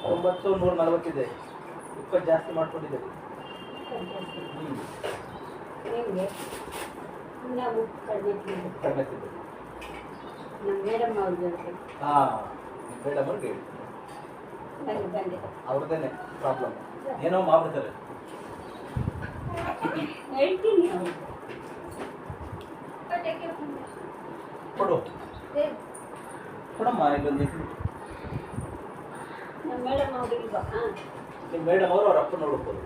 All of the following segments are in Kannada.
940 ಇದೆ. 20 ಜಾಸ್ತಿ ಮಾಡ್ಕೊಂಡಿದ್ದೀವಿ. ನಿಮಗೆ ನಾವು ಕಡಿಮೆ ತಿಂದು ನಮ್ಮ ಮೇಡಮ್ ಅವ್ರಿಗೆ ಮೇಡಮ್ ಅವ್ರಿಗೆ ಬಂದೆ ಅವ್ರದ್ದೇನೆ ಪ್ರಾಬ್ಲಮ್ ಏನೋ ಮಾಡ್ಬಿಡ್ತಾರೆ. ಹೇಳ್ತೀನಿ ಕೊಡು ಕೊಡಮ್ಮ ಇಲ್ಲೊಂದು. ನಮ್ಮ ಮೇಡಮ್ ಅವ್ರಿಲ್ವಾ? ನಿಮ್ಮ ಮೇಡಮ್ ಅವರು ಅವ್ರ ಅಪ್ಪ ನೋಡ್ಬೋದು.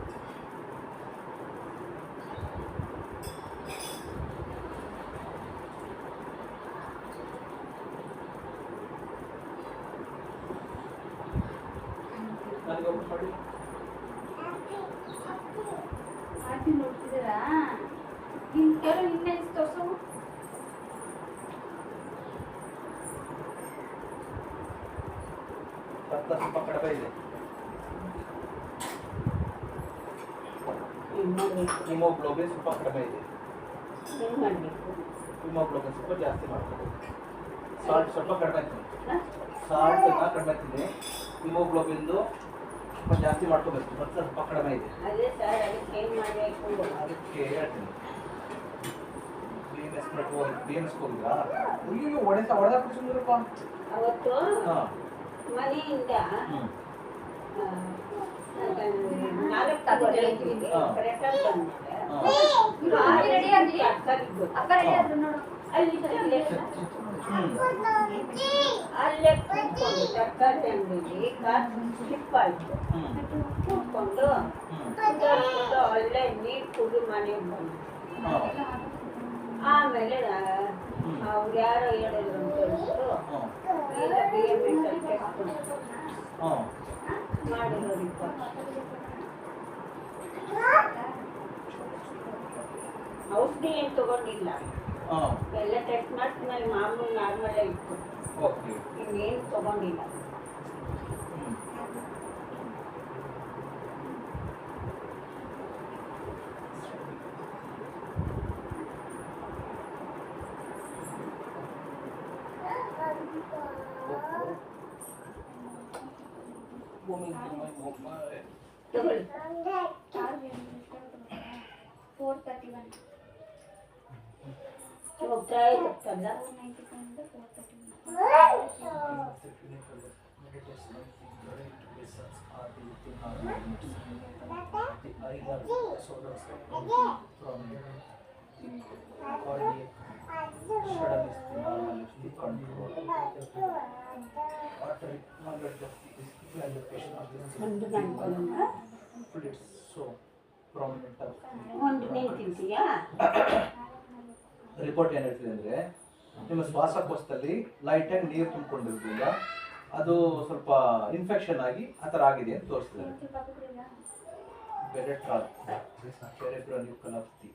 ನನಗೊಬ್ಬರು ಮಾಡಿ ಆರ್ತಿ ನೋಡ್ತಿದ್ದೀರಾ? ನಿನ್ ಕೆಲವು ಇನ್ನೇ ತೋರ್ಸು. ಸ್ವಲ್ಪ ಕಡಿಮೆ ಇದೆ. ಹಿಮೋಗ್ಲೋಬಿನ್ ಸ್ವಲ್ಪ ಕಡಿಮೆ ಇದೆ. ಏನು ಮಾಡಬೇಕು? ಹಿಮೋಗ್ಲೋಬಿನ್ ಸ್ವಲ್ಪ ಜಾಸ್ತಿ ಮಾಡ್ಬೋದು. ಸಾಲ್ಟ್ ಸ್ವಲ್ಪ ಕಡಿಮೆ ತಿನ್ನಿ. ಸಾಲ್ಟನ್ನ ಕಡಿಮೆ ತಿನ್ನಿ. ಹಿಮೋಗ್ಲೋಬಿನ್ದು ಸ್ವಲ್ಪ ಜಾಸ್ತಿ ಮಾಡ್ಕೋಬೇಕು. ಮತ್ತು ಸ್ವಲ್ಪ ಕಡಿಮೆ ಇದೆ. ಅದೇ ಸರ್, ಅದಕ್ಕೆ ಏನು ಮಾಡಬೇಕು? ಅದಕ್ಕೆ ಹೇಳ್ತೀನಿ. BMS ಹೋಗಿದ್ರಾ? ಅಯ್ಯೋ ಹೊಡೆದ ಸುಂದರಪ್ಪ. ಅವತ್ತು ಮನೆಯಿಂದ 4 ಕರೆಕ್ಟಾಗಿ ಬಂದ್ಮೇಲೆ ಅಲ್ಲೇ ಕೂತ್ಕೊಂಡು ತರಕಾರಿ ಅಂಗಡಿಯಲ್ಲಿ ಕಾಸು ಸ್ಲಿಪ್ ಆಯಿತು. ಕೂತ್ಕೊಂಡು ಅಲ್ಲೇ ನೀರು ಕುಡಿದು ಮನೆಗೆ ಬಂದು ಆಮೇಲೆ ಅವ್ರು ಯಾರೋ ಹೇಳಿದ್ರು ಅಂತ ಹೇಳ್ಬಿಟ್ಟು ಈಗ BMS ಮಾಡಿರೋ ರಿಪೋರ್ಟ್. ಔಷಧಿ ಏನು ತಗೊಂಡಿಲ್ಲ, ಎಲ್ಲ ಟೆಸ್ಟ್ ಮಾಡಿದ್ಮೇಲೆ ಮಾಮೂಲು ನಾರ್ಮಲೇ ಇತ್ತು. ಇನ್ನೇನು ತಗೊಂಡಿಲ್ಲ. ತಗೊಳ್ಳಿ. 431 ಹೋಗ್ತಾ ಇರುತ್ತಲ್ಲ. ಒಂದು ನೀನು ತಿಂತೀಯಾ? ರಿಪೋರ್ಟ್ ಏನು ಹೇಳ್ತಿದೆ ಅಂದರೆ, ನಿಮ್ಮ ಶ್ವಾಸಕೋಶದಲ್ಲಿ ಲೈಟಾಗಿ ನೀರು ತುಂಬಿಕೊಂಡಿರೋದ್ರಿಂದ ಅದು ಸ್ವಲ್ಪ ಇನ್ಫೆಕ್ಷನ್ ಆಗಿ ಆ ಥರ ಆಗಿದೆ ಅಂತ ತೋರಿಸ್ತಿದ್ದಾರೆ. ಬೆರೆಟ್ರಾಲ್, ಸೆರೆಬ್ರಲ್ ನ್ಯೂಕ್ರಾಲೈಟಿ,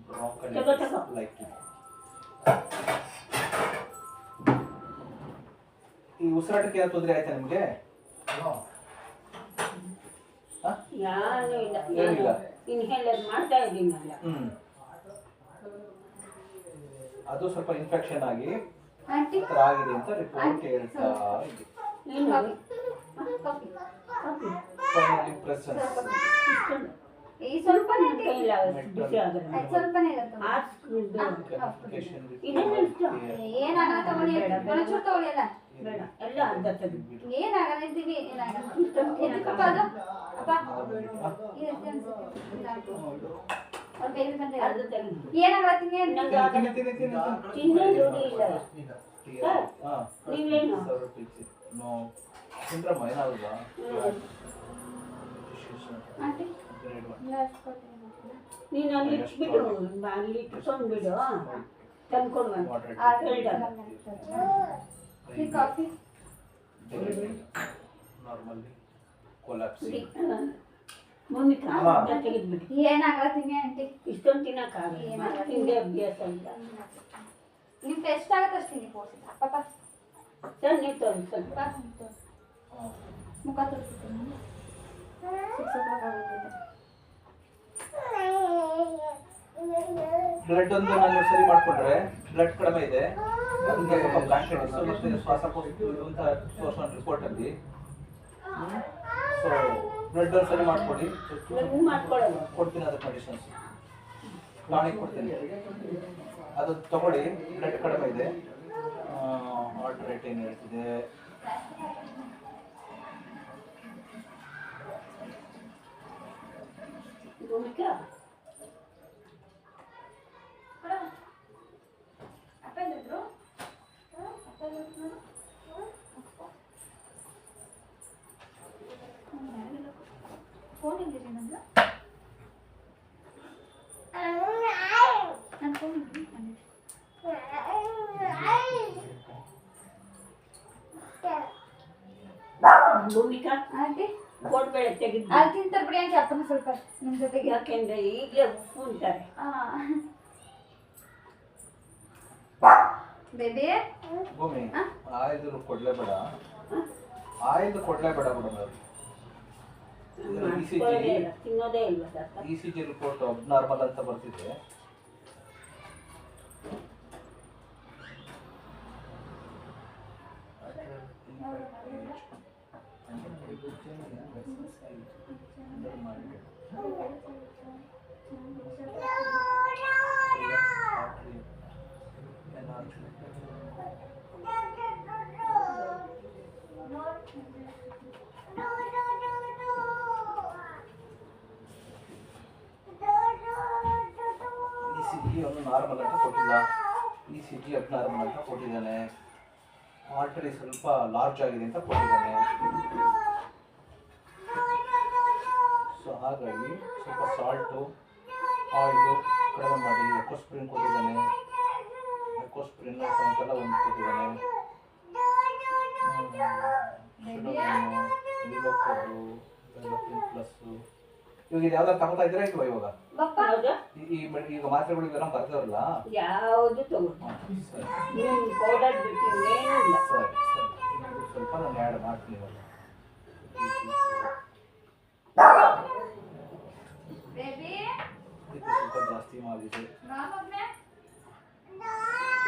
ಬ್ರಾಂಕೈಟಿಸ್ ಲೈಕ್ ಈ ಉಸಿರಾಟಕ್ಕೆ ಯಾವ ತೊಂದರೆ ಆಯ್ತಾ ನಿಮಗೆ? ಯಾರು ಇಲ್ಲ, ನಾನು ಇನ್ಹೇಲರ್ ಮಾಡ್ತಾ ಇದ್ದೀನಲ್ಲ. ಅದು ಸ್ವಲ್ಪ ಇನ್ಫೆಕ್ಷನ್ ಆಗಿ ಆಂಟಿ ಆಗಿದೆ ಅಂತ ರಿಪೋರ್ಟ್ ಹೇಳ್ತಾ ಇದೆ. ಈ ಸ್ವಲ್ಪನೇ ಇಲ್ಲ, ಬಿಸಿ ಆಗಲ್ಲ. ಸ್ವಲ್ಪನೇ ಇರುತ್ತೆ. ಏನಾಗಲ್ಲ ತಗೊಳ್ಳಿ, ಒಂಚೂರು ತಗೊಳ್ಳಿ. ಎಲ್ಲ ಬೇಡ, ಎಲ್ಲ ಅರ್ಧ ತೆಗೆದು ಏನಾಗಲ್ಲ ಇದ್ದೀವಿ. ಏನಾಗಲ್ಲ ಅಪ್ಪ ಅರ್ಧ ತೆಗೆದು ಏನಾಗಲ್ಲ ತಿಂಗೆ ತಿನ್ನೇ ರೂಢಿ ಇಲ್ಲ. ನೀವೇನು ಆಂಟಿ ನೀನು ಅಲ್ಲಿ ಇಟ್ಬಿಟ್ಟು ಅಲ್ಲಿ ಇಟ್ಕೊಂಡ್ಬಿಡು, ತಂದ್ಕೊಡುವ ಕಾಫಿ ತೆಗೆದ್ಬಿಟ್ಟು ಏನಾಗಲ್ಲ ತಿಂಗೆ ಆಂಟಿ. ಇಷ್ಟೊಂದು ತಿನ್ನಕ್ಕಾಗಲ್ಲ, ತಿಂದೆ ಅಭ್ಯಾಸ ಇಲ್ಲ. ನಿಮ್ಗೆ ಟೆಸ್ಟ್ ಆಗುತ್ತೆ ಅಷ್ಟು ತಿನ್ನಿ ಪೋರ್ಸಿಲ್ಲ. ಪಾಪ ಸರ್ ನೀವು ತೋರಿಸಿ ಸ್ವಲ್ಪ ಮುಖ ತೋರಿಸ್ತೀನಿ. ಬ್ಲಡ್ ಒಂದು ನಾನು ಸರಿ ಮಾಡಿಕೊಂಡ್ರೆ ಬ್ಲಡ್ ಕಡಿಮೆ ಇದೆ. ಅದಕ್ಕೆ ಸ್ವಲ್ಪ ಕಾಂಟ್ರಾಕ್ಟ್ಸ್ ಮತ್ತೆ ಶ್ವಾಸಕೋಶ ಅಂತ ತೋರಿಸೋ ರಿಪೋರ್ಟಲ್ಲಿ ಸೊ ಬ್ಲಡ್ ಸರಿ ಮಾಡ್ಕೊಳ್ಳಿ ಮಾಡ್ಕೊಳ್ಳೋದು ಕೊಡ್ತೀನಿ ಅದಕ್ಕೆ ಮೆಡಿಸಿನ್ಸ್ ಟಾನಿಕ್ ಕೊಡ್ತೀನಿ ಅದು ತಗೊಳ್ಳಿ ಬ್ಲಡ್ ಕಡಿಮೆ ಇದೆ ಹಾರ್ಟ್ ರೇಟ್ ಏನು ಹೇಳ್ತಿದೆ ಭೂಮಿಕಾ ಅಪ್ಪ ಎಲ್ಲಿದ್ರು? ಅಪ್ಪ ಎಲ್ಲಿದ್ರು? ಫೋನ್ ಎಲ್ಲಿದೆ ನಂದು? ನನ್ನ ಫೋನ್ ಎಲ್ಲಿ? ಭೂಮಿಕಾ ಆಂಟಿ ಕೋಡ್ಬೇಳೆ ತೆಗೆದು ಅಲ್ಲಿ ತಿಂತಾರೆ ಬಿಡಿ ಆಂಟಿ ಅಪ್ಪನ ಸ್ವಲ್ಪ ನಿಮ್ಮ ಜೊತೆಗೆ. ಯಾಕೆಂದ್ರೆ ಈಗಲೇ ಉಪ್ಪು ಅಂತಾರೆ ಬೇಬಿ ಭೂಮಿ ಆಯ್ದು ಕೊಡ್ಲೇಬೇಡ ಆಯ್ದು ಕೊಡ್ಲೇಬೇಡ ಮೇಡಮ್ ತಿನ್ನೋದೇ ಇಲ್ವಾ ಸರ್ ECG ರಿಪೋರ್ಟ್ ಅಬ್ನಾರ್ಮಲ್ ಅಂತ ಬರ್ತಿದೆ ECG ಅವನು ನಾರ್ಮಲ್ ಅಂತ ಕೊಟ್ಟಿಲ್ಲ ECG ಅಬ್ನಾರ್ಮಲ್ ಅಂತ ಕೊಟ್ಟಿದ್ದಾನೆ ಆರ್ಟರಿ ಸ್ವಲ್ಪ ಲಾರ್ಜ್ ಆಗಿದೆ ಅಂತ ಕೊಟ್ಟಿದ್ದಾನೆ ಸೊ ಹಾಗಾಗಿ ಸ್ವಲ್ಪ ಸಾಲ್ಟು ಆಯಿಲು ಕಡಿಮೆ ಮಾಡಿ ಎಕೋಸ್ಪ್ರಿನ್ ಕೊಟ್ಟಿದ್ದಾನೆ ಎಕೋಸ್ಪ್ರಿನ್ ಸಾಯಂಕಾಲ ಒಂದು ಕೊಟ್ಟಿದ್ದಾನೆ ಪ್ಲಸ್ಸು ಇವಾಗ ಇದು ಯಾವ್ದಾರು ತಗೋತಾ ಇದ್ದೀರಾ ಇಲ್ವಾ ಇವಾಗ ಈಗ ಮಾತ್ರೆಗಳಿಗೆಲ್ಲ ಬರ್ತಾರಲ್ಲ ಯಾವುದು ತಗೊಂಡು ಸರಿ ಪೌಡರ್ ಬಿಟ್ಟು ಏನಿಲ್ಲ ಸರಿ ಸರಿ ಸ್ವಲ್ಪ ನಾನು ಆ್ಯಡ್ ಮಾಡ್ತೀನಿ ಇವಾಗ ಬೇಬಿ ಇದು ಸ್ವಲ್ಪ ಜಾಸ್ತಿ ಮಾಡಿದೆ ರಾಮಗ್ನೆ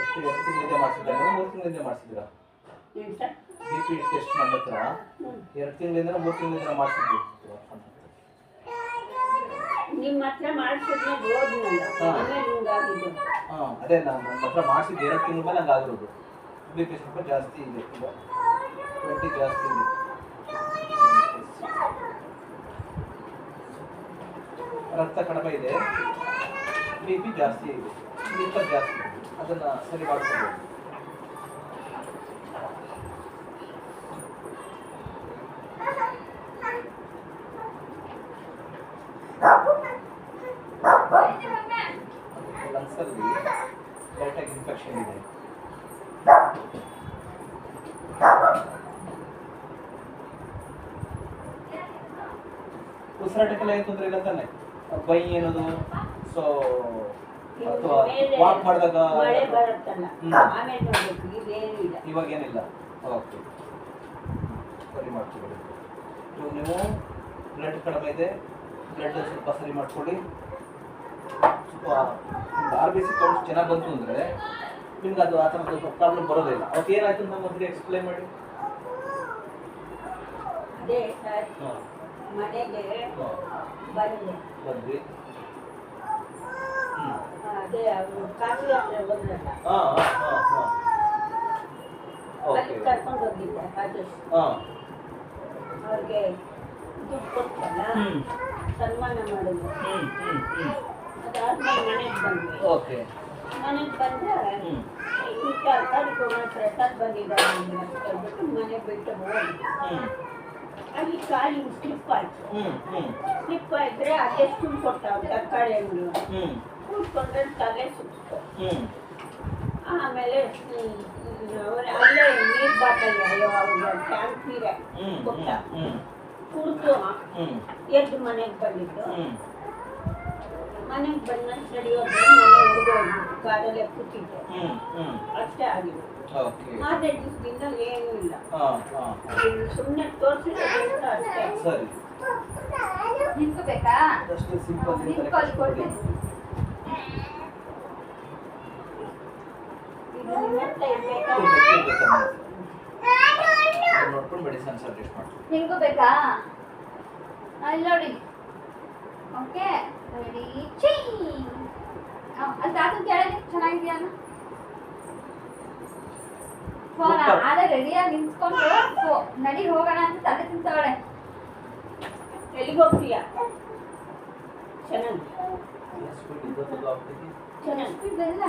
ಎಷ್ಟು 2 ತಿಂಗಳಿಂದ ಮಾಡಿಸಿದ್ದಾನೆ 3 ತಿಂಗಳಿಂದ ಮಾಡಿಸಿದ್ದೀರಾ BP ಟೆಸ್ಟ್ ನನ್ನ ಹತ್ರ 2 ತಿಂಗಳಿಂದ 3 ತಿಂಗಳಿಂದ ಮಾಡಿಸಿದ್ದು ನಿಮ್ಮ ಹತ್ರ ಮಾಡಿಸಿದ್ಮೇಲೆ ಹೋದ್ನಲ್ಲ ಆಮೇಲೆ ಹಿಂಗಾಗಿದ್ದು ಅದೇ ನಾನು ನನ್ನ ಹತ್ರ ಮಾಡಿಸಿದ್ದು 2 ತಿಂಗಳ ಮೇಲೆ ಹಂಗೆ ಆಗಿರೋದು BP ಸ್ವಲ್ಪ ಜಾಸ್ತಿ ಇದೆ ಈಗ 20 ಜಾಸ್ತಿ ಇದೆ ರಕ್ತ ಕಡಿಮೆ ಇದೆ BP ಜಾಸ್ತಿ ಇದೆ ಸ್ಲೀಪರ್ ಜಾಸ್ತಿ ಇದೆ ಅದನ್ನು ಸರಿ ಮಾಡ್ಕೋಬೋದು ಲಂಗ್ಸಲ್ಲಿ ಲೈಟಾಗಿ ಇನ್ಫೆಕ್ಷನ್ ಇದೆ ಉಸಿರಾಟಕ್ಕೆಲ್ಲ ಏನು ತೊಂದರೆ ಇಲ್ಲ ತಾನೆ ಬೈ ಏನದು ಸೊ ಅಥವಾ ವಾಕ್ ಮಾಡಿದಾಗ ಮಳೆ ಬರುತ್ತಲ್ಲ ಆಮೇಲೆ ನೋಡ್ಬೇಕು ಇದೇನು ಇಲ್ಲ ಇವಾಗ ಏನಿಲ್ಲ ಓಕೆ ಸರಿ ಮಾಡ್ಕೊಬಿಡಿ ಇವಾಗ ನೀವು ಬ್ಲಡ್ ಕಡಿಮೆ ಇದೆ ಬ್ಲಡ್ ಸ್ವಲ್ಪ ಸರಿ ಮಾಡ್ಕೊಳ್ಳಿ ಸ್ವಲ್ಪ RBC ಕೌಂಟ್ ಚೆನ್ನಾಗಿ ಬಂತು ಅಂದರೆ ನಿಮ್ಗೆ ಅದು ಆ ಥರದ್ದು ಪ್ರಾಬ್ಲಮ್ ಬರೋದೇ ಇಲ್ಲ ಅವತ್ತು ಏನಾಯ್ತು ಅಂತ ಮೊದಲು ಎಕ್ಸ್ಪ್ಲೈನ್ ಮಾಡಿ ಅದೇ ಸರ್ ಮನೆಗೆ ಬಂದೆ ಬಂದ್ವಿ ಅದೇ ಅವರು ಕಾಫಿ ಹತ್ರ ಬಂದ್ರಲ್ಲ ಓಕೆ ಅಲ್ಲಿ ಕರ್ಕೊಂಡು ಹೋಗಿದ್ದೆ ರಾಜೇಶ್ ಅವ್ರಿಗೆ ದುಡ್ಡು ಕೊಟ್ಟಲ್ಲ ಸನ್ಮಾನ ಮಾಡಿದ್ರು ಅದಾದ್ಮೇಲೆ ಮನೆಗೆ ಬಂದ್ವಿ ಓಕೆ ಮನೆಗೆ ಬಂದ್ರೆ ಈ ತರಕಾರಿ ತೊಗೊಂಡು ಪ್ರಸಾದ್ ಬಂದಿದ್ದಾರೆ ಅಂತ ಹೇಳ್ಬಿಟ್ಟು ಮನೆ ಬಿಟ್ಟು ಹೋಗಿ ಅಲ್ಲಿ ಕಾಲಿ ಸ್ಲಿಪ್ ಆಯ್ತು ಸ್ಲಿಪ್ ಆಯ್ತಾರೆ ಅದೆಷ್ಟು ಕೊಟ್ಟ ತರಕಾರಿ ಅಂಗಡಿ ಕೂತ್ಕೊಂಡ್ರೆ ತಲೆ ಸುತ್ತು ಆಮೇಲೆ ಅಲ್ಲೇ ನೀರು ಬಾಟಲ್ ಟ್ಯಾಂಕ್ ನೀರೇ ಕೊಟ್ಟ ಕುಡಿದು ಎದ್ದು ಮನೆಗೆ ಬಂದಿದ್ದು ಮನೆಗೆ ಬಂದ ಸರಿ ಹೋದ್ರೆ ಮನೆ ಹುಡುಗೋಗ್ಬಿಟ್ಟು ಕಾರಲ್ಲೇ ಕೂತಿದ್ದೆ ಅಷ್ಟೇ ಆಗಿದೆ ಆದ್ರೆ ದಿವಸದಿಂದ ಏನೂ ಇಲ್ಲ ಸುಮ್ಮನೆ ತೋರಿಸಿದ್ರೆ ಅಷ್ಟೇ ಸರಿ ನಿಂತ್ಕೋಬೇಕಾ ಅಷ್ಟು ಸಿಂಪಲ್ ನಿಂತ್ಕೊಳ್ಳಿ ಕೊಡ್ತೀನಿ ಇದು ನಿಮ್ಮ ಹತ್ರ ಇರ್ಬೇಕಾ? ನೋಡ್ಕೊಂಡು ಮೆಡಿಸಿನ್ಸ್ ಅಡ್ಜಸ್ಟ್ ಮಾಡಿ. ನಿಮಗೂ ಬೇಕಾ? ಅಲ್ಲಿ ನೋಡಿ. ಓಕೆ ರೆಡಿ ಚೀ. ಅಲ್ಲಿ ತಾತನ ಕೆಳಗೆ ಚೆನ್ನಾಗಿದೆಯಾ ಅಣ್ಣ? ಫೋನ್ ಆದ ರೆಡಿಯಾಗಿ ನಿಂತ್ಕೊಂಡು ನಡಿ ಹೋಗೋಣ ಅಂತ ತಲೆ ತಿಂತವಳೆ. ಎಲ್ಲಿಗೆ ಹೋಗ್ತೀಯಾ? ಚೆನ್ನಾಗಿ ಚೆನ್ನಾಗಿ ಬೆಲ್ಲ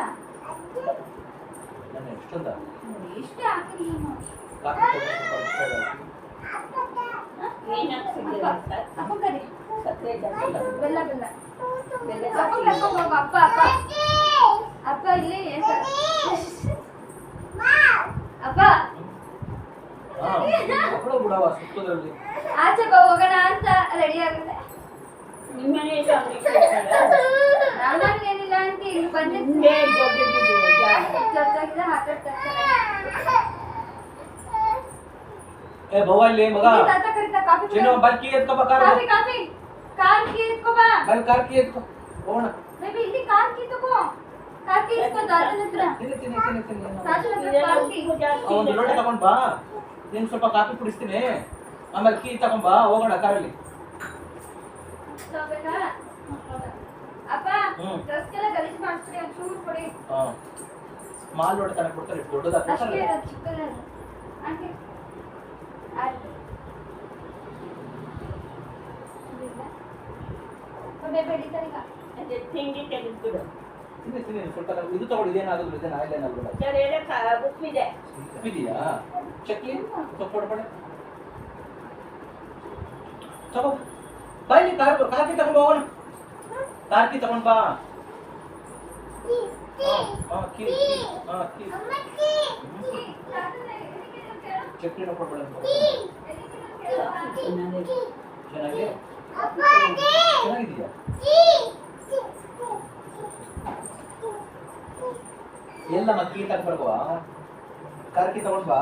ನಾನು ಎಷ್ಟೊಂದ ಇಷ್ಟ ಹಾಕಿಲ್ಲ ಏನು ಹಾಕ್ಸಿದ್ದೀರಾ ಸರ್? ಅಪ್ಪ ಕರಿ ಸಕ್ಕರೆ ಜಾಸ್ತಿ ಬೆಲ್ಲ ಬೆಲ್ಲ ಬೆಲ್ಲ ಅಪ್ಪ ಜಾಸ್ತಿ ಕರ್ಕೊಂಡು ಹೋಗು. ಅಪ್ಪ ಅಪ್ಪ ಅಪ್ಪ ಇಲ್ಲಿ ಅಪ್ಪ ಮಕ್ಕಳು ಬಿಡವ ಸುತ್ತೋದ್ರಲ್ಲಿ ಆಚೆ ಹೋಗೋಣ ಅಂತ ರೆಡಿ ಆಗುತ್ತೆ. ನಿಮ್ಮ ಮನೆಯಲ್ಲಿ ಅಂಗಡಿ ಕೊಡ್ತಾರಾ? ನಮ್ಮನ್ನೇನಿಲ್ಲ ಅಂತ ಇಲ್ಲಿ ಬಂದಿದ್ದೆ. ಹಿಂದೆ ದೊಡ್ಡದಿದೆಯಾ ಜಾಗ? ಜೊತೆಗಿದ ಏ ಬವ್ವ ಇಲ್ಲಿ ಮಗ ತಾತ ಕರೀತಾ ಕಾಫಿ ಚಿನ್ನು ಬಲ್ಕಿ ಎತ್ಕೋ car coffee coffee car key ಎತ್ಕೋ ಬಾ. ಬಲ್ ಕಾರ್ ಕಿ ಎತ್ಕೋ ಹೋಗೋಣ. ಬೇಬಿ ಇಲ್ಲಿ ಕಾರ್ ಕೀ ತಗೋ. ಕಾರ್ ಕೀ ಇಸ್ಕೋ ತಾತನ ಹತ್ರ. ತಿನ್ನಿ ತಾತನ ಹತ್ರ ಇದೆಲ್ಲ ಕಾರ್ ಕೀ. ಉಪ್ಪು ಜಾಸ್ತಿ ಒಂದು ಇದೆ ಲೋಟ ಸರ್. ತಗೊಂಡ್ ಬಾ. ನೀನು ಸ್ವಲ್ಪ ಕಾಫಿ ಕುಡಿಸ್ತೀನಿ, ಆಮೇಲೆ ಕೀ ತಗೊಂಡ್ ಬಾ, ಹೋಗೋಣ ಕಾರಲ್ಲಿ. ತಗೋಬೇಕಾ? ಅಪ್ಪ ಡ್ರೆಸ್ಗೆಲ್ಲ ಗಲೀಜ್ ಮಾಡಿಸ್ರಿ ಒಂಚೂರು ಕೊಡಿ. ಸ್ಮಾಲ್ ಲೋಟ ತನಕ ಕೊಡ್ತಾರೆ, ಎಷ್ಟು ದೊಡ್ಡದಾಗ್ತದೆ ಅಷ್ಟೇ ಅದು ಚಿಕ್ಕದೇ ಅದು. ಆಂಟಿ ಆಯ್ತು ಬೇಬಿ ಹಿಡಿತಾರೀಗ. ಅದೇ ತಿಂಡಿ ತೆಗೆದ್ಬಿಡು ತಿನ್ನಿ ಸ್ವಲ್ಪ ಇದು ತಗೊಳ್ಳಿ. ಇದೇನಾದ್ರು ಇದೇನು ಆಯಿಲ್ ಏನಾದ್ರು ಸರ್ ಎಲ್ಲ ಉಪ್ಪಿದೆ. ಇದೆಯಾ ಚಕ್ಲಿ ಕೊಡ್ಬೇಡ ತಗೋ ಬಾ. ಇಲ್ಲಿ ಕಾರ್ಕಿ ತಗೊಂಡ್ ಹೋಗೋಣ. ಕಾರ್ಕಿ ತಗೊಂಡ್ ಬಾ. ಚಕ್ಲಿನ ಕೊಡ್ಬೇಡ. ಚೆನ್ನಾಗಿ ಚೆನ್ನಾಗಿದೆಯಾ? ಎಲ್ಲ ಮತ್ತೆ ಕೀಟಾಗಿ ಬರ್ಬಾ. ಕಾರ್ಕಿ ತಗೊಂಡ್ ಬಾ.